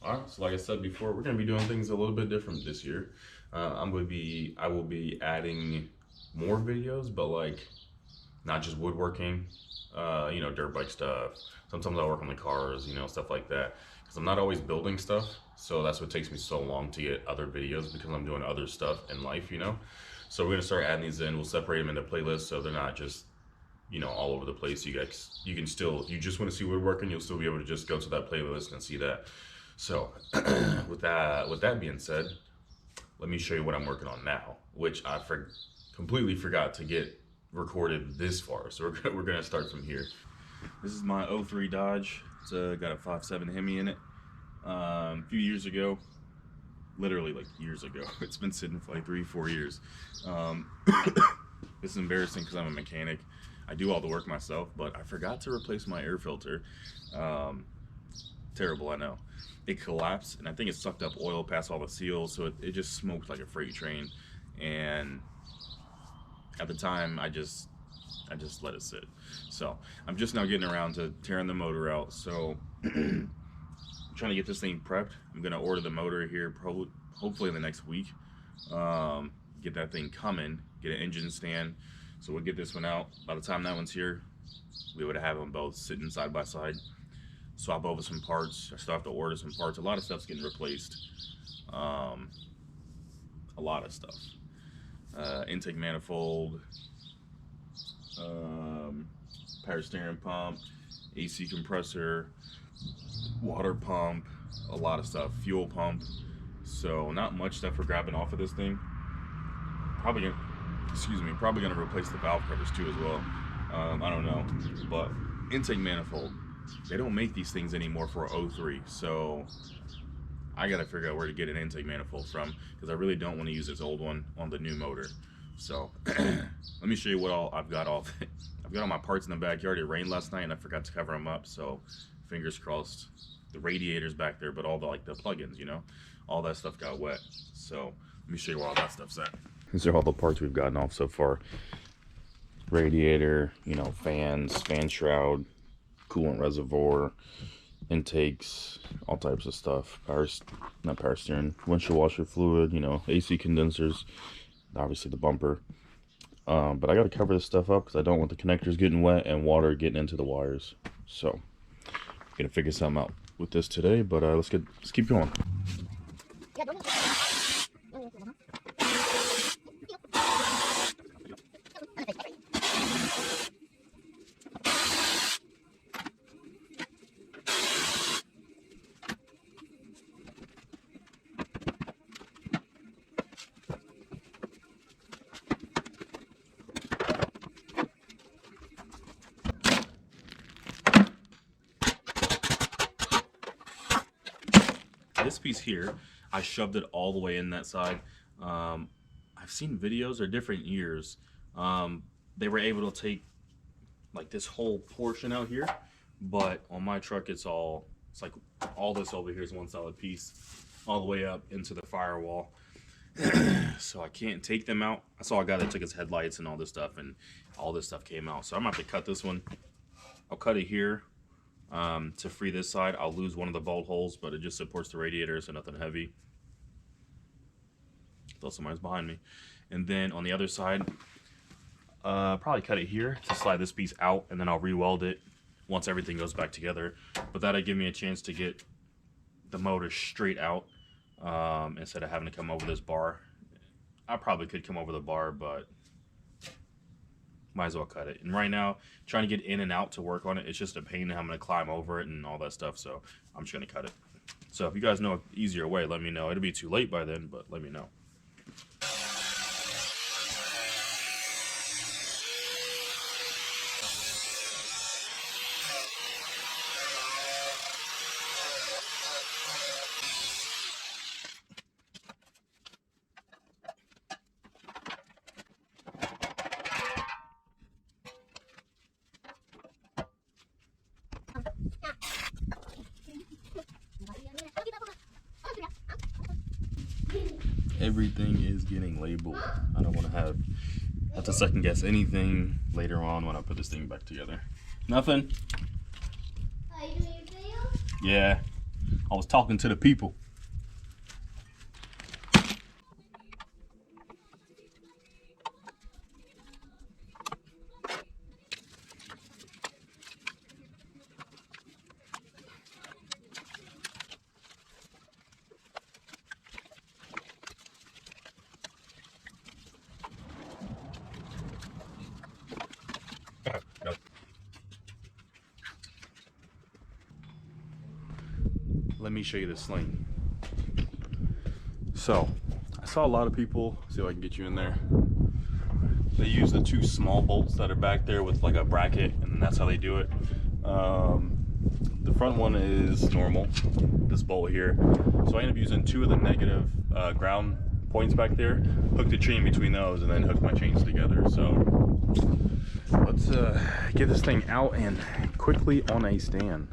Alright, so like I said before, we're gonna be doing things a little bit different this year. I will be adding more videos, but like not just woodworking, dirt bike stuff. Sometimes I work on the cars, stuff like that. Because I'm not always building stuff, so that's what takes me so long to get other videos because I'm doing other stuff in life. So we're gonna start adding these in. We'll separate them into playlists so they're not just all over the place. You can still, if you just want to see woodworking, you'll still be able to just go to that playlist and see that. So with that being said, let me show you what I'm working on now, which I completely forgot to get recorded this far. So we're gonna start from here. This is my '03 Dodge. It's got a 5.7 Hemi in it. A few years ago, literally like years ago. It's been sitting for like 3-4 years. This is embarrassing because I'm a mechanic. I do all the work myself, but I forgot to replace my air filter. Terrible, I know. It collapsed, and I think it sucked up oil past all the seals, so it just smoked like a freight train. And at the time, I just let it sit. So I'm just now getting around to tearing the motor out. So I'm trying to get this thing prepped. I'm gonna order the motor here hopefully in the next week. Get that thing coming, get an engine stand. So we'll get this one out. By the time that one's here, we would have them both sitting side by side. Swap over some parts. I still have to order some parts. A lot of stuff's getting replaced. A lot of stuff. Intake manifold, power steering pump, AC compressor, water pump, a lot of stuff. Fuel pump. So not much stuff we're grabbing off of this thing. Probably gonna replace the valve covers too as well. I don't know, but intake manifold. They don't make these things anymore for '03, so I gotta figure out where to get an intake manifold from because I really don't want to use this old one on the new motor. So let me show you what all I've got off. I've got all my parts in the backyard. It rained last night and I forgot to cover them up, so fingers crossed. The radiator's back there, but all the plugins, all that stuff got wet. So let me show you where all that stuff's at. These are all the parts we've gotten off so far. Radiator, fans, fan shroud, coolant reservoir, intakes, all types of stuff. Not power steering, windshield washer fluid, AC condensers, obviously the bumper. But I got to cover this stuff up because I don't want the connectors getting wet and water getting into the wires. So I'm gonna figure something out with this today. But let's keep going. This piece here, I shoved it all the way in that side. I've seen videos or different years. They were able to take like this whole portion out here, but on my truck it's like all this over here is one solid piece all the way up into the firewall. So I can't take them out. I saw a guy that took his headlights and all this stuff, and all this stuff came out. So I'm gonna have to cut this one. I'll cut it here. To free this side. I'll lose one of the bolt holes, but it just supports the radiator, so nothing heavy. Thought somebody's behind me. And then on the other side, probably cut it here to slide this piece out, and then I'll re-weld it once everything goes back together. But that'll give me a chance to get the motor straight out instead of having to come over this bar. I probably could come over the bar, but might as well cut it. And right now, trying to get in and out to work on it, it's just a pain. I'm going to climb over it and all that stuff, so I'm just going to cut it. So if you guys know an easier way, let me know. It'll be too late by then, but let me know. Everything is getting labeled. I don't want to have to second guess anything later on when I put this thing back together. Nothing? Are you doing your video? Yeah. I was talking to the people. Let me show you the sling. So, I saw a lot of people, see if I can get you in there. They use the two small bolts that are back there with like a bracket, and that's how they do it. The front one is normal, this bolt here. So I ended up using two of the negative ground points back there, hooked the chain between those, and then hooked my chains together. So let's get this thing out and quickly on a stand.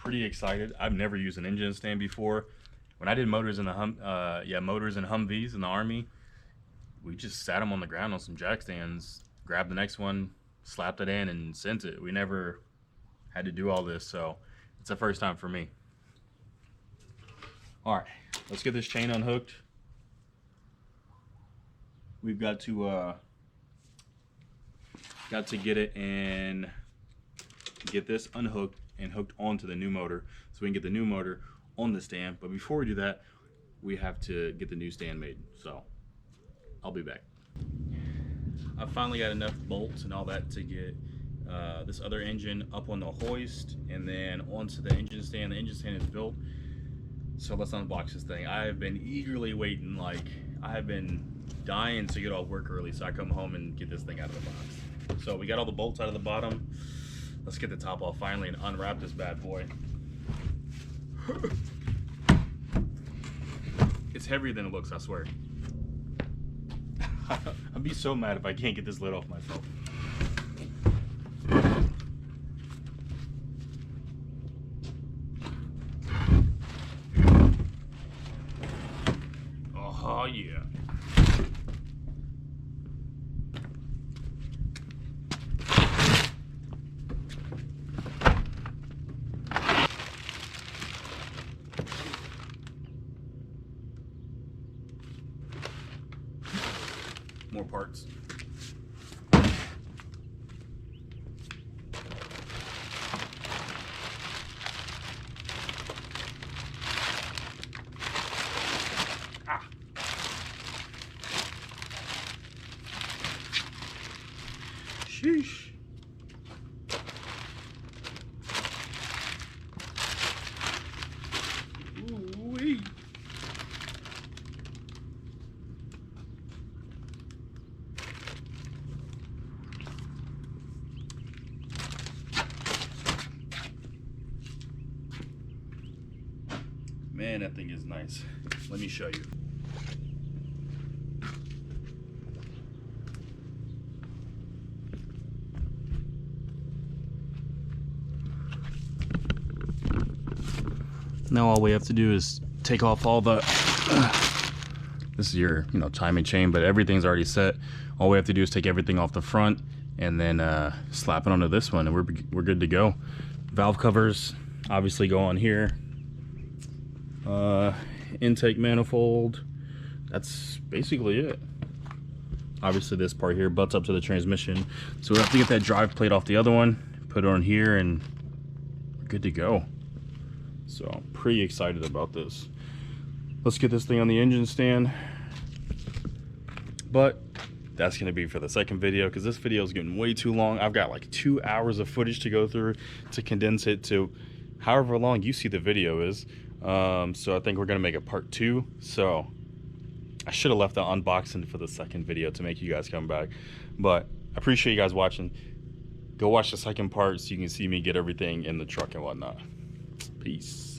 Pretty excited. I've never used an engine stand before. When I did motors in the motors and Humvees in the Army, we just sat them on the ground on some jack stands, grabbed the next one, slapped it in, and sent it. We never had to do all this, so it's the first time for me. All right, let's get this chain unhooked. We've got to get it and get this unhooked and hooked onto the new motor so we can get the new motor on the stand. But before we do that, we have to get the new stand made. So I'll be back. I finally got enough bolts and all that to get this other engine up on the hoist and then onto the engine stand. The engine stand is built. So let's unbox this thing. I have been eagerly waiting, like I have been dying to get off work early so I come home and get this thing out of the box. So we got all the bolts out of the bottom. Let's get the top off finally and unwrap this bad boy. It's heavier than it looks, I swear. I'd be so mad if I can't get this lid off myself. Oh yeah. More parts. Ah. Sheesh. Ooh-wee. Man, that thing is nice. Let me show you. Now all we have to do is take off all the this is your timing chain, but everything's already set. All we have to do is take everything off the front and then slap it onto this one, and we're good to go. Valve covers obviously go on here. Intake manifold, that's basically it. Obviously this part here butts up to the transmission, so we have to get that drive plate off the other one, put it on here, and we're good to go. So I'm pretty excited about this. Let's get this thing on the engine stand. But that's going to be for the second video, because this video is getting way too long. I've got like 2 hours of footage to go through to condense it to however long you see the video is. So I think we're going to make it part 2. So I should have left the unboxing for the second video to make you guys come back. But I appreciate you guys watching. Go watch the second part so you can see me get everything in the truck and whatnot. Peace.